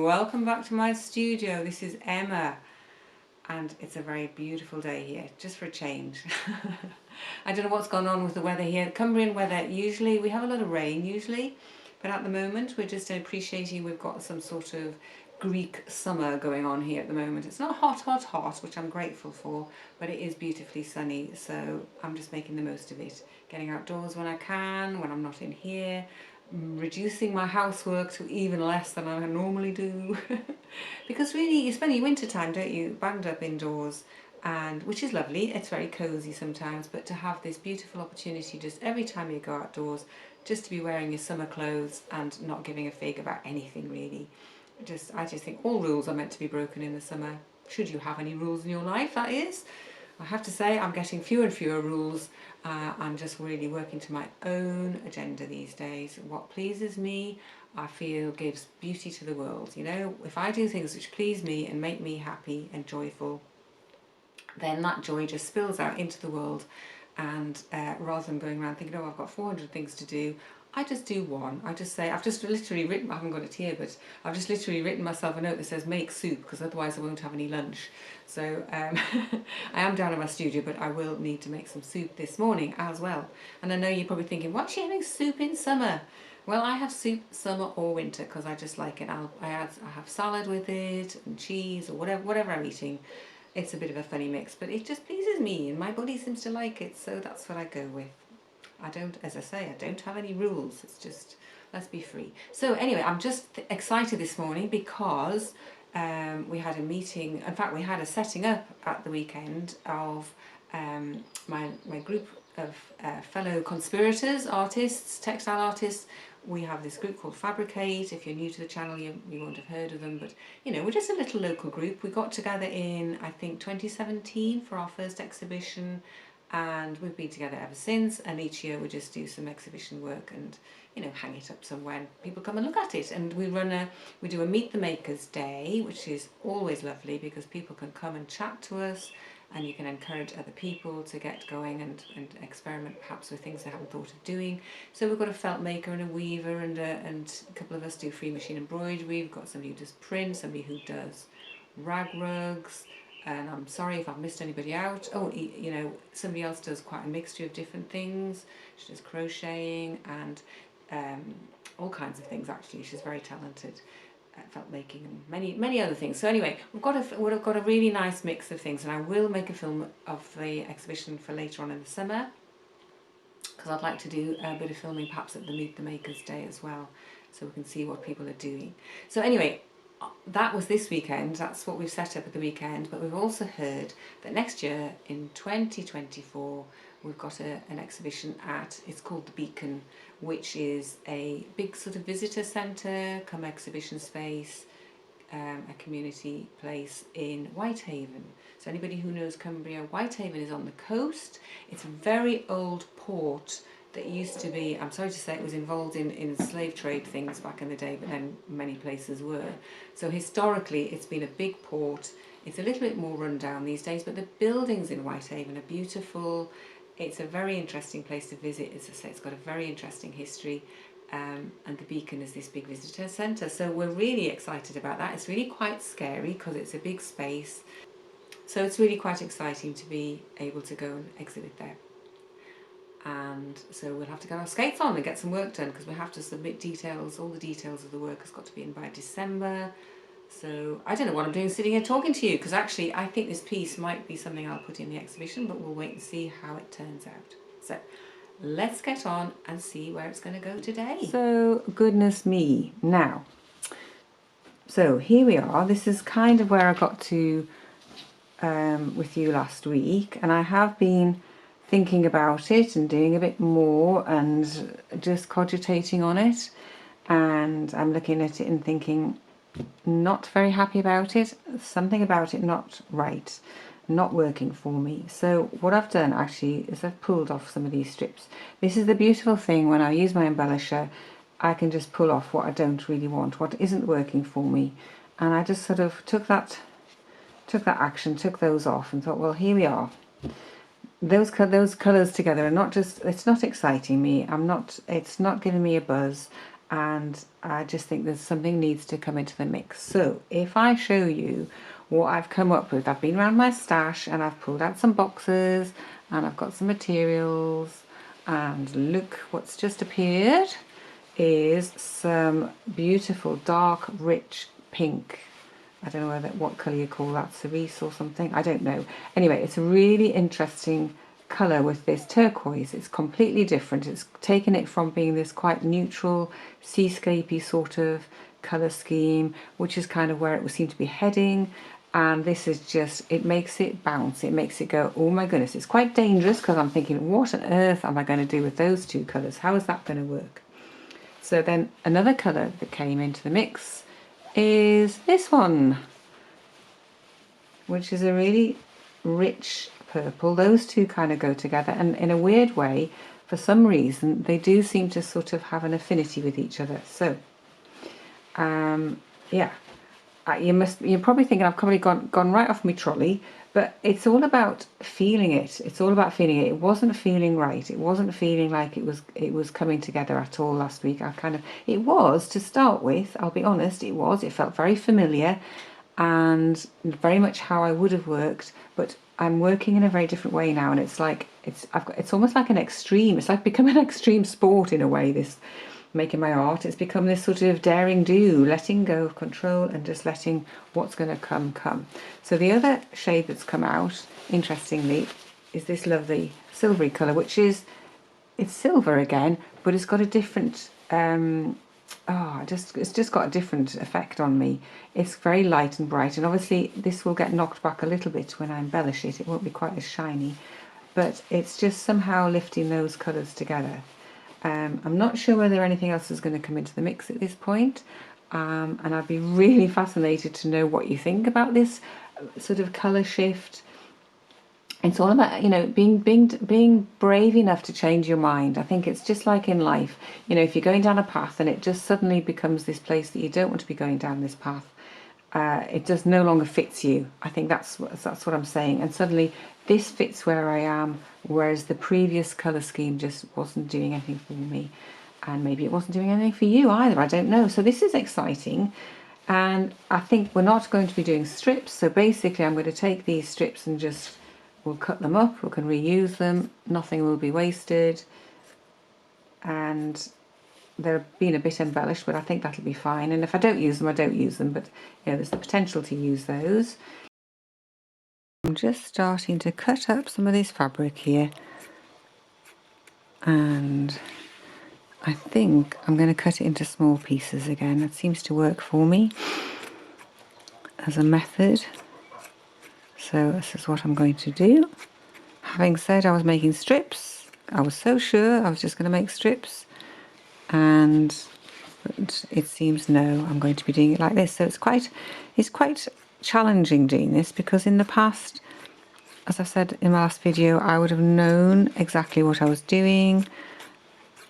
welcome back to my studio. This is Emma and it's a very beautiful day here, just for a change. I don't know what's gone on with the weather here. Cumbrian weather, usually we have a lot of rain usually, but at the moment we're just appreciating we've got some sort of Greek summer going on here at the moment. It's not hot, which I'm grateful for, but it is beautifully sunny, so I'm just making the most of it. Getting outdoors when I can, when I'm not in here, reducing my housework to even less than I normally do. Because really you spend your winter time, don't you, banged up indoors, and which is lovely, it's very cozy sometimes, but to have this beautiful opportunity just every time you go outdoors, just to be wearing your summer clothes and not giving a fig about anything really. I just think all rules are meant to be broken in the summer, should you have any rules in your life, that is. I have to say I'm getting fewer and fewer rules. I'm just really working to my own agenda these days. What pleases me, I feel gives beauty to the world. You know, if I do things which please me and make me happy and joyful, then that joy just spills out into the world. And rather than going around thinking, oh, I've got 400 things to do, I just do one. I just say, I've just literally written, I haven't got it here, but I've just literally written myself a note that says make soup, because otherwise I won't have any lunch. So I am down in my studio, but I will need to make some soup this morning as well. And I know you're probably thinking, what's she having soup in summer? Well, I have soup summer or winter because I just like it. I have salad with it and cheese or whatever I'm eating. It's a bit of a funny mix, but it just pleases me and my body seems to like it, so that's what I go with. I don't, as I say, I don't have any rules. It's just, let's be free. So anyway, I'm just excited this morning because we had a meeting. In fact, we had a setting up at the weekend of my group of fellow conspirators, artists, textile artists. We have this group called Fabricate. If you're new to the channel, you won't have heard of them, but you know, we're just a little local group. We got together in, I think, 2017 for our first exhibition, and we've been together ever since, and each year we just do some exhibition work and, you know, hang it up somewhere and people come and look at it. And we do a Meet the Makers Day, which is always lovely because people can come and chat to us and you can encourage other people to get going and experiment perhaps with things they haven't thought of doing. So we've got a felt maker and a weaver, and a couple of us do free machine embroidery. We've got somebody who does print, somebody who does rag rugs, and I'm sorry if I've missed anybody out. Oh, you know, somebody else does quite a mixture of different things. She does crocheting and all kinds of things actually. She's very talented at felt making and many other things. So anyway, we've got a really nice mix of things, and I will make a film of the exhibition for later on in the summer, because I'd like to do a bit of filming perhaps at the Meet the Makers Day as well, so we can see what people are doing. So anyway, that was this weekend. That's what we've set up at the weekend, but we've also heard that next year in 2024 we've got an exhibition it's called The Beacon, which is a big sort of visitor centre come exhibition space, a community place in Whitehaven. So anybody who knows Cumbria, Whitehaven is on the coast. It's a very old port that used to be, I'm sorry to say, it was involved in slave trade things back in the day, but then many places were. So historically it's been a big port. It's a little bit more run down these days, but the buildings in Whitehaven are beautiful. It's a very interesting place to visit. As I say, it's got a very interesting history, and the Beacon is this big visitor centre. So we're really excited about that. It's really quite scary because it's a big space. So it's really quite exciting to be able to go and exhibit there. And so we'll have to get our skates on and get some work done, because we have to submit details. All the details of the work has got to be in by December. So I don't know what I'm doing sitting here talking to you, because actually I think this piece might be something I'll put in the exhibition, but we'll wait and see how it turns out. So let's get on and see where it's going to go today. So goodness me, now, so here we are. This is kind of where I got to with you last week, and I have been thinking about it and doing a bit more and just cogitating on it, and I'm looking at it and thinking, not very happy about it, something about it not right, not working for me. So what I've done actually is I've pulled off some of these strips. This is the beautiful thing, when I use my embellisher I can just pull off what I don't really want, what isn't working for me, and I just sort of took that action, took those off and thought, well, here we are. Those colours together are not just, it's not exciting me, it's not giving me a buzz, and I just think there's something needs to come into the mix. So if I show you what I've come up with, I've been around my stash and I've pulled out some boxes and I've got some materials, and look what's just appeared is some beautiful dark rich pink. I don't know what colour you call that, cerise or something, I don't know. Anyway, it's a really interesting colour with this turquoise. It's completely different. It's taken it from being this quite neutral, seascapey sort of colour scheme, which is kind of where it would seem to be heading. And this is just, it makes it bounce, it makes it go, oh my goodness. It's quite dangerous because I'm thinking, what on earth am I going to do with those two colours? How is that going to work? So then another colour that came into the mix is this one, which is a really rich purple. Those two kind of go together, and in a weird way, for some reason, they do seem to sort of have an affinity with each other. So, yeah, you're probably thinking I've probably gone right off my trolley, but it's all about feeling it. It's all about feeling it. It wasn't feeling right. It wasn't feeling like it was coming together at all last week. It was to start with. I'll be honest. It was. It felt very familiar, and very much how I would have worked, but I'm working in a very different way now, and it's like it's almost like an extreme. It's like become an extreme sport in a way. This making my art, it's become this sort of daring do, letting go of control and just letting what's going to come. So the other shade that's come out, interestingly, is this lovely silvery colour, which is, it's silver again, but it's got a different it's just got a different effect on me. It's very light and bright, and obviously this will get knocked back a little bit when I embellish it. It won't be quite as shiny, but it's just somehow lifting those colours together. I'm not sure whether anything else is going to come into the mix at this point, and I'd be really fascinated to know what you think about this sort of colour shift. It's all about, you know, being brave enough to change your mind. I think it's just like in life, you know, if you're going down a path and it just suddenly becomes this place that you don't want to be going down this path, it just no longer fits you. I think that's what I'm saying. And suddenly this fits where I am, whereas the previous colour scheme just wasn't doing anything for me. And maybe it wasn't doing anything for you either, I don't know. So this is exciting. And I think we're not going to be doing strips. So basically I'm going to take these strips and just, we'll cut them up, we can reuse them, nothing will be wasted. And they're being a bit embellished, but I think that'll be fine. And if I don't use them, I don't use them, but you know, there's the potential to use those. I'm just starting to cut up some of this fabric here, and I think I'm going to cut it into small pieces again. That seems to work for me as a method. So this is what I'm going to do. Having said I was making strips, I was so sure I was just going to make strips, but it seems no, I'm going to be doing it like this. So it's quite challenging doing this, because in the past, as I said in my last video, I would have known exactly what I was doing,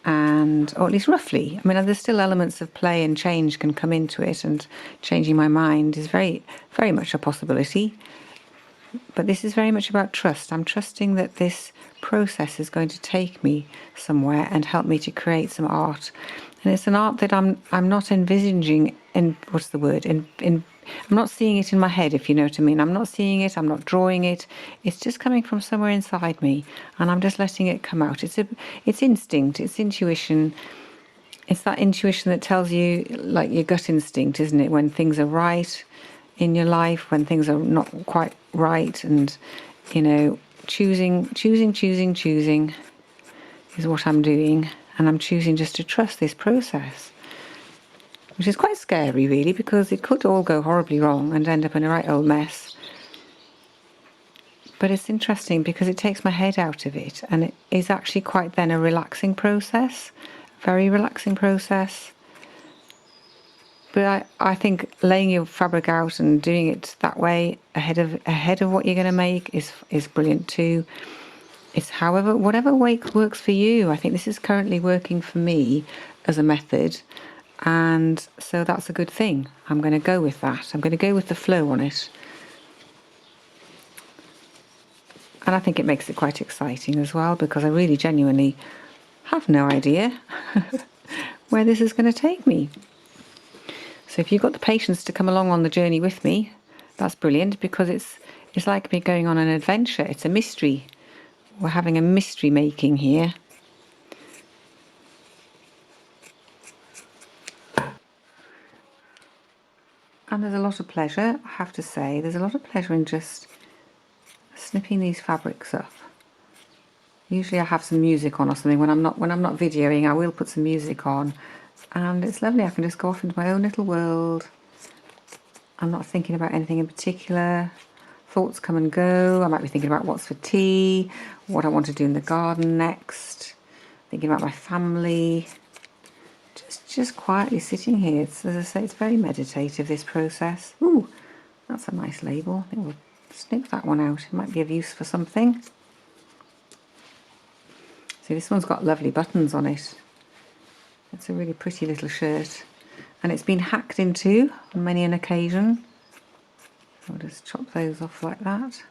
and or at least roughly. I mean, there's still elements of play and change can come into it, and changing my mind is very, very much a possibility. But this is very much about trust. I'm trusting that this process is going to take me somewhere and help me to create some art. And it's an art that I'm not envisaging in, what's the word, I'm not seeing it in my head, if you know what I mean. I'm not seeing it, I'm not drawing it. It's just coming from somewhere inside me, and I'm just letting it come out. It's instinct, it's intuition. It's that intuition that tells you, like your gut instinct, isn't it? When things are right in your life, when things are not quite right, and you know, choosing is what I'm doing, and I'm choosing just to trust this process, which is quite scary really, because it could all go horribly wrong and end up in a right old mess. But it's interesting because it takes my head out of it, and it is actually quite then a relaxing process, very relaxing process. But I think laying your fabric out and doing it that way ahead of what you're going to make is brilliant too. It's whatever way works for you. I think this is currently working for me as a method, and so that's a good thing. I'm going to go with that. I'm going to go with the flow on it. And I think it makes it quite exciting as well, because I really genuinely have no idea where this is going to take me. So if you've got the patience to come along on the journey with me, that's brilliant, because it's like me going on an adventure. It's a mystery. We're having a mystery making here. And there's a lot of pleasure, I have to say. There's a lot of pleasure in just snipping these fabrics up. Usually I have some music on or something. When I'm not videoing, I will put some music on. And it's lovely. I can just go off into my own little world. I'm not thinking about anything in particular. Thoughts come and go. I might be thinking about what's for tea, what I want to do in the garden next, thinking about my family. Just quietly sitting here. It's, as I say, it's very meditative, this process. Ooh, that's a nice label. I think we'll snip that one out. It might be of use for something. See, this one's got lovely buttons on it. It's a really pretty little shirt. And it's been hacked in two on many an occasion. I'll just chop those off like that.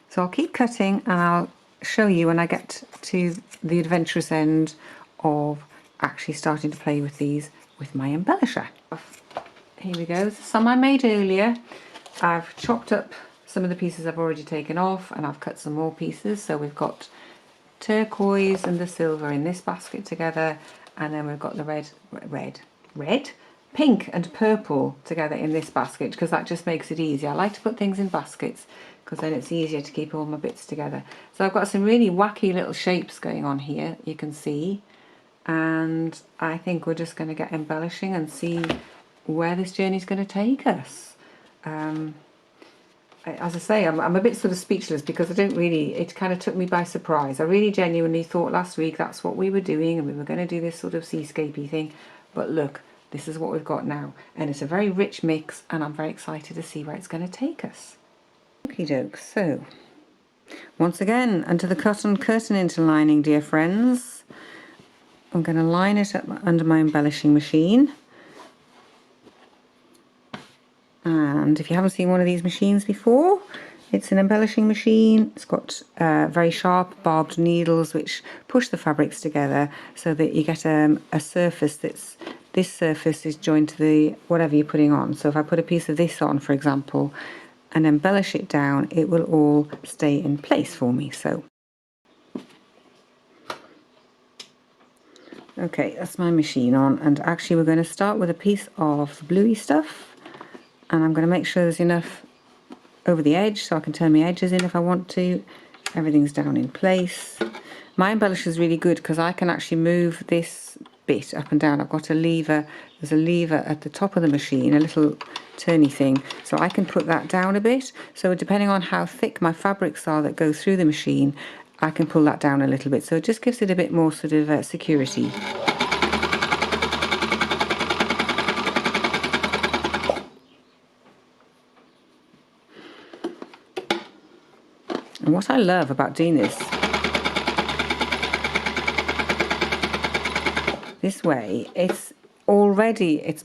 So I'll keep cutting and I'll show you when I get to the adventurous end of actually starting to play with these with my embellisher. Here we go. Some I made earlier. I've chopped up some of the pieces I've already taken off, and I've cut some more pieces. So we've got turquoise and the silver in this basket together, and then we've got the red, pink and purple together in this basket, because that just makes it easier. I like to put things in baskets because then it's easier to keep all my bits together. So I've got some really wacky little shapes going on here, you can see, and I think we're just going to get embellishing and see where this journey is going to take us. As I say, I'm a bit sort of speechless, because I don't really, it kind of took me by surprise. I really genuinely thought last week that's what we were doing, and we were going to do this sort of seascapey thing, but look, this is what we've got now, and it's a very rich mix, and I'm very excited to see where it's going to take us. Okie doke, so once again, under the cotton curtain interlining, dear friends, I'm going to line it up under my embellishing machine. And if you haven't seen one of these machines before, it's an embellishing machine. It's got very sharp barbed needles which push the fabrics together so that you get a surface that's, this surface is joined to the whatever you're putting on. So if I put a piece of this on, for example, and embellish it down, it will all stay in place for me. So okay, that's my machine on, and actually we're going to start with a piece of the bluey stuff. And I'm going to make sure there's enough over the edge so I can turn my edges in if I want to. Everything's down in place. My embellisher is really good because I can actually move this bit up and down. I've got a lever, there's a lever at the top of the machine, a little turny thing, so I can put that down a bit. So depending on how thick my fabrics are that go through the machine, I can pull that down a little bit. So it just gives it a bit more sort of security. And what I love about doing this way, it's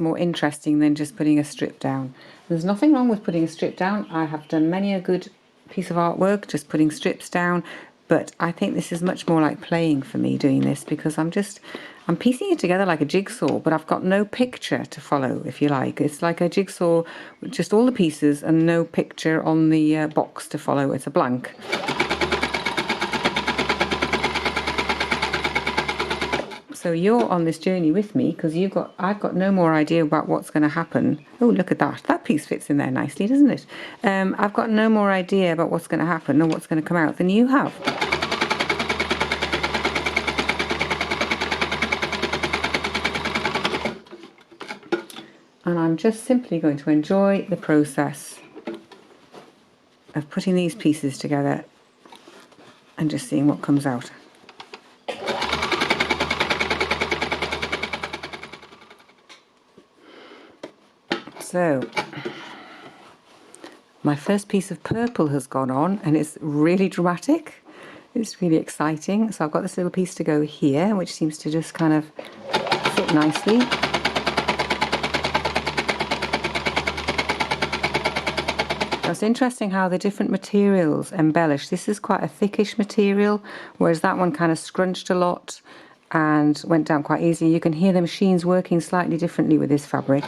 more interesting than just putting a strip down. There's nothing wrong with putting a strip down. I have done many a good piece of artwork just putting strips down, but I think this is much more like playing for me doing this, because I'm piecing it together like a jigsaw, but I've got no picture to follow, if you like. It's like a jigsaw with just all the pieces and no picture on the box to follow. It's a blank. So you're on this journey with me, because I've got no more idea about what's going to happen. Oh, look at that. That piece fits in there nicely, doesn't it? I've got no more idea about what's going to happen or what's going to come out than you have. And I'm just simply going to enjoy the process of putting these pieces together and just seeing what comes out. So my first piece of purple has gone on, and it's really dramatic. It's really exciting. So I've got this little piece to go here, which seems to just kind of fit nicely. So it's interesting how the different materials embellish. This is quite a thickish material, whereas that one kind of scrunched a lot and went down quite easy. You can hear the machines working slightly differently with this fabric.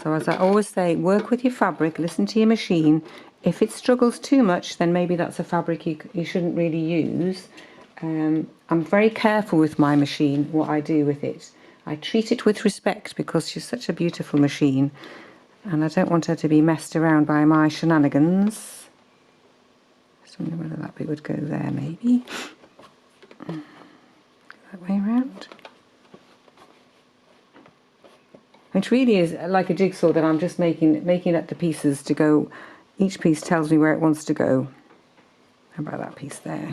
So as I always say, work with your fabric, listen to your machine. If it struggles too much, then maybe that's a fabric you shouldn't really use. I'm very careful with my machine, what I do with it. I treat it with respect because she's such a beautiful machine and I don't want her to be messed around by my shenanigans. Just wonder whether that bit would go there, maybe. That way around. Which really is like a jigsaw that I'm just making up the pieces to go. Each piece tells me where it wants to go. How about that piece there?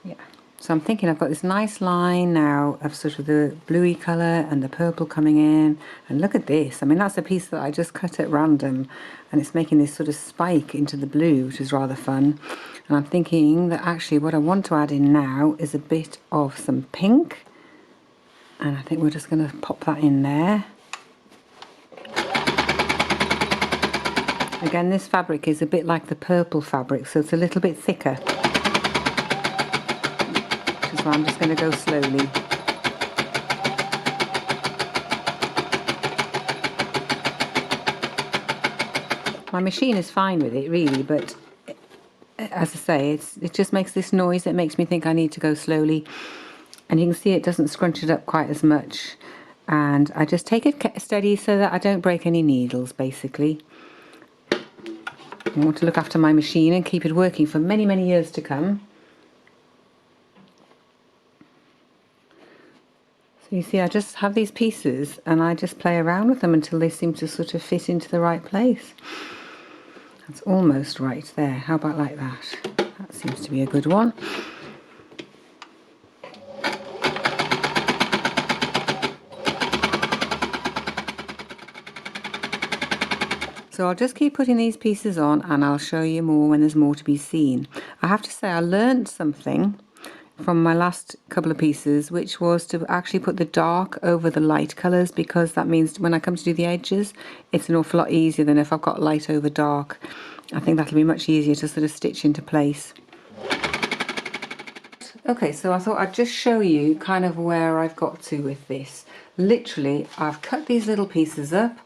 Yeah. So I'm thinking I've got this nice line now of sort of the bluey colour and the purple coming in. And look at this. I mean, that's a piece that I just cut at random. And it's making this sort of spike into the blue, which is rather fun. And I'm thinking that actually what I want to add in now is a bit of some pink. And I think we're just going to pop that in there. Again, this fabric is a bit like the purple fabric, so it's a little bit thicker. Which is why I'm just going to go slowly. My machine is fine with it, really, but as I say, it just makes this noise that makes me think I need to go slowly. And you can see it doesn't scrunch it up quite as much. And I just take it steady so that I don't break any needles, basically. I want to look after my machine and keep it working for many, many years to come. So you see, I just have these pieces and I just play around with them until they seem to sort of fit into the right place. That's almost right there. How about like that? That seems to be a good one. So I'll just keep putting these pieces on and I'll show you more when there's more to be seen. I have to say I learned something from my last couple of pieces, which was to actually put the dark over the light colours, because that means when I come to do the edges, it's an awful lot easier than if I've got light over dark. I think that'll be much easier to sort of stitch into place. Okay, so I thought I'd just show you kind of where I've got to with this. Literally, I've cut these little pieces up,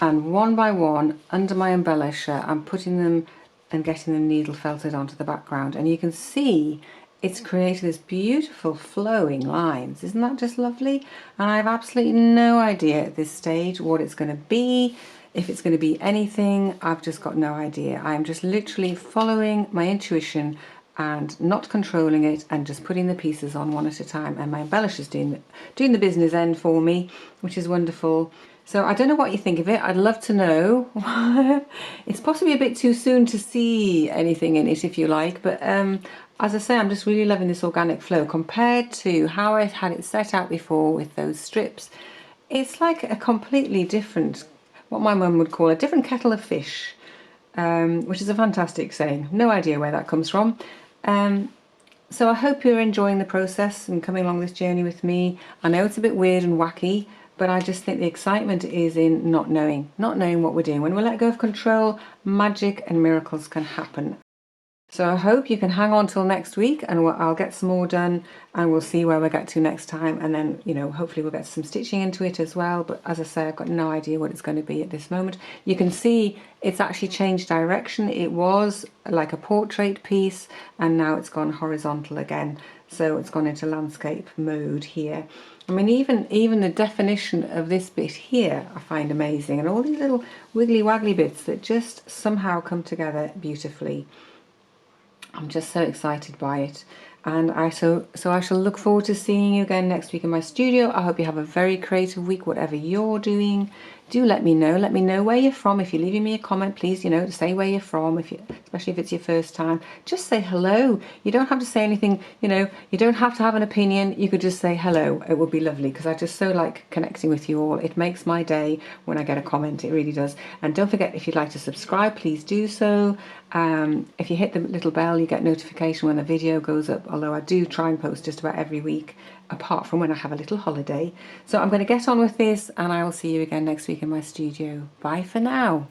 and one by one, under my embellisher, I'm putting them and getting them needle felted onto the background. And you can see it's created this beautiful flowing lines. Isn't that just lovely? And I have absolutely no idea at this stage what it's going to be. If it's going to be anything, I've just got no idea. I'm just literally following my intuition and not controlling it and just putting the pieces on one at a time. And my embellisher's doing the business end for me, which is wonderful. So I don't know what you think of it. I'd love to know. It's possibly a bit too soon to see anything in it, if you like, but as I say, I'm just really loving this organic flow compared to how I had it set out before with those strips. It's like a completely different, what my mum would call a different kettle of fish, which is a fantastic saying. No idea where that comes from. So I hope you're enjoying the process and coming along this journey with me. I know it's a bit weird and wacky, but I just think the excitement is in not knowing what we're doing. When we let go of control, magic and miracles can happen. So I hope you can hang on till next week, and I'll get some more done and we'll see where we get to next time, and then, you know, hopefully we'll get some stitching into it as well. But as I say, I've got no idea what it's going to be at this moment. You can see it's actually changed direction. It was like a portrait piece and now it's gone horizontal again. So it's gone into landscape mode here. I mean, even the definition of this bit here I find amazing, and all these little wiggly waggly bits that just somehow come together beautifully. I'm just so excited by it, and I shall look forward to seeing you again next week in my studio. I hope you have a very creative week, whatever you're doing. Do let me know where you're from. If you're leaving me a comment, please, you know, say where you're from, especially if it's your first time. Just say hello. You don't have to say anything, you know, you don't have to have an opinion. You could just say hello. It would be lovely, because I just so like connecting with you all. It makes my day when I get a comment. It really does. And don't forget, if you'd like to subscribe, please do so. If you hit the little bell, you get notification when a video goes up, although I do try and post just about every week, apart from when I have a little holiday. So I'm going to get on with this, and I will see you again next week in my studio. Bye for now.